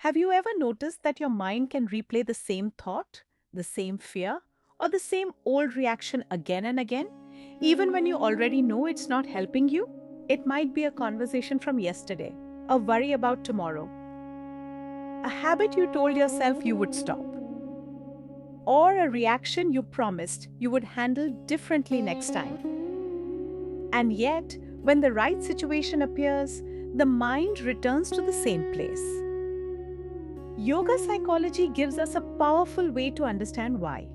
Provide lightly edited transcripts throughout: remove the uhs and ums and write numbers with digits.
Have you ever noticed that your mind can replay the same thought, the same fear, or the same old reaction again and again, even when you already know it's not helping you? It might be a conversation from yesterday, a worry about tomorrow, a habit you told yourself you would stop, or a reaction you promised you would handle differently next time. And yet, when the right situation appears, the mind returns to the same place. Yoga psychology gives us a powerful way to understand why.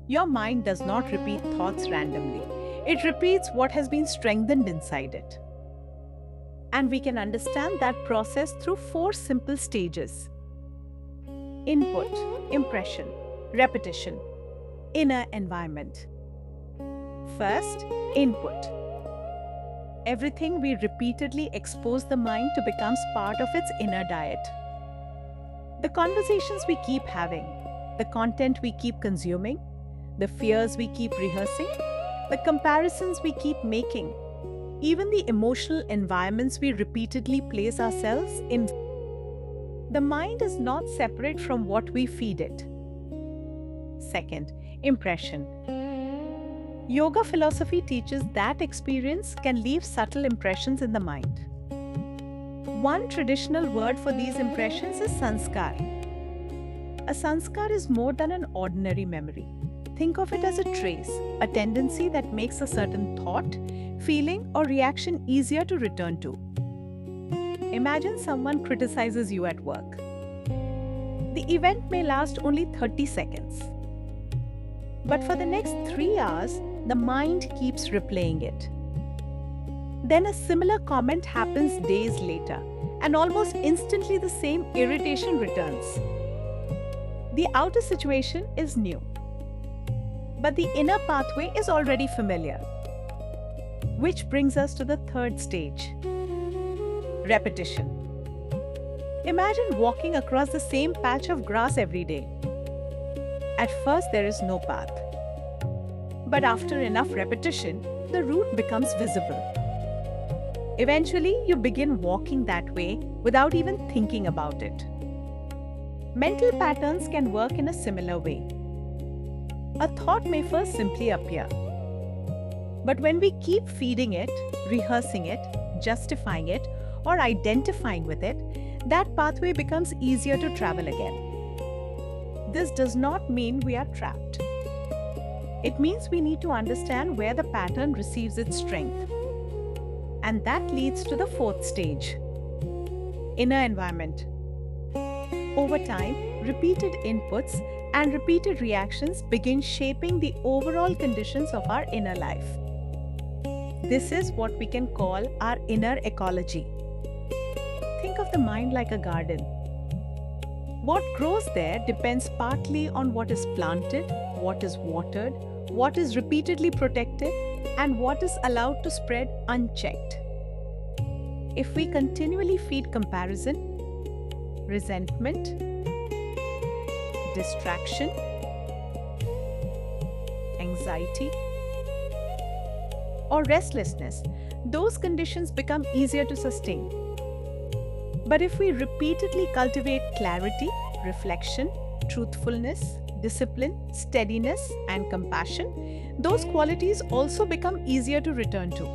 Your mind does not repeat thoughts randomly, it repeats what has been strengthened inside it. And we can understand that process through four simple stages: input, impression, repetition, inner environment. First, input. Everything we repeatedly expose the mind to becomes part of its inner diet. The conversations we keep having, the content we keep consuming, the fears we keep rehearsing, the comparisons we keep making, even the emotional environments we repeatedly place ourselves in. The mind is not separate from what we feed it. Second, impression. Yoga philosophy teaches that experience can leave subtle impressions in the mind. One traditional word for these impressions is sanskar. A sanskar is more than an ordinary memory. Think of it as a trace, a tendency that makes a certain thought, feeling, or reaction easier to return to. Imagine someone criticizes you at work. The event may last only 30 seconds. But for the next 3 hours, the mind keeps replaying it. Then a similar comment happens days later, and almost instantly the same irritation returns. The outer situation is new, but the inner pathway is already familiar. Which brings us to the third stage: repetition. Imagine walking across the same patch of grass every day. At first, there is no path. But after enough repetition, the route becomes visible. Eventually, you begin walking that way without even thinking about it. Mental patterns can work in a similar way. A thought may first simply appear. But when we keep feeding it, rehearsing it, justifying it, or identifying with it, that pathway becomes easier to travel again. This does not mean we are trapped. It means we need to understand where the pattern receives its strength. And that leads to the fourth stage: inner environment. Over time, repeated inputs and repeated reactions begin shaping the overall conditions of our inner life. This is what we can call our inner ecology. Think of the mind like a garden. What grows there depends partly on what is planted, what is watered, what is repeatedly protected, and what is allowed to spread unchecked. If we continually feed comparison, resentment, distraction, anxiety, or restlessness, those conditions become easier to sustain. But if we repeatedly cultivate clarity, reflection, truthfulness, discipline, steadiness, and compassion, those qualities also become easier to return to.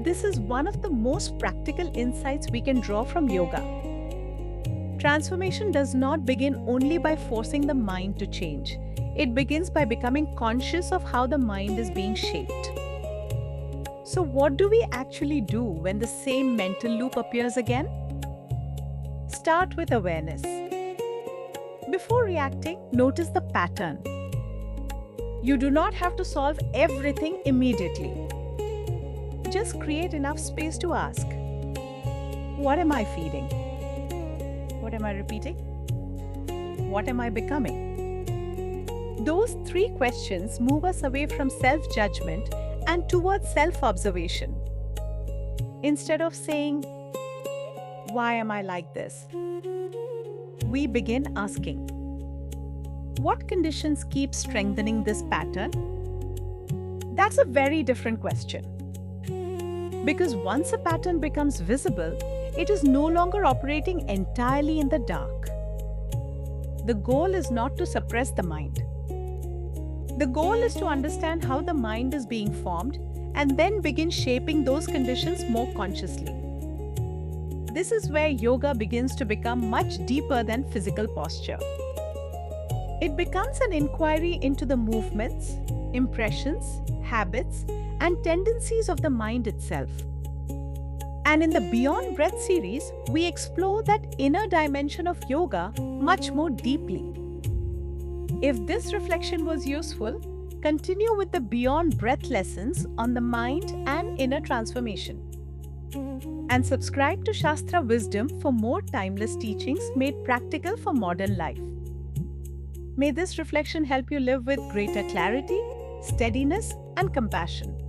This is one of the most practical insights we can draw from yoga. Transformation does not begin only by forcing the mind to change. It begins by becoming conscious of how the mind is being shaped. So, what do we actually do when the same mental loop appears again? Start with awareness. Before reacting, notice the pattern. You do not have to solve everything immediately. Just create enough space to ask, what am I feeding? What am I repeating? What am I becoming? Those three questions move us away from self-judgment and towards self-observation. Instead of saying, why am I like this? We begin asking, what conditions keep strengthening this pattern? That's a very different question. Because once a pattern becomes visible, it is no longer operating entirely in the dark. The goal is not to suppress the mind. The goal is to understand how the mind is being formed and then begin shaping those conditions more consciously. This is where yoga begins to become much deeper than physical posture. It becomes an inquiry into the movements, impressions, habits, and tendencies of the mind itself. And in the Beyond Breath series, we explore that inner dimension of yoga much more deeply. If this reflection was useful, continue with the Beyond Breath lessons on the mind and inner transformation. And subscribe to Shastra Wisdom for more timeless teachings made practical for modern life. May this reflection help you live with greater clarity, steadiness, and compassion.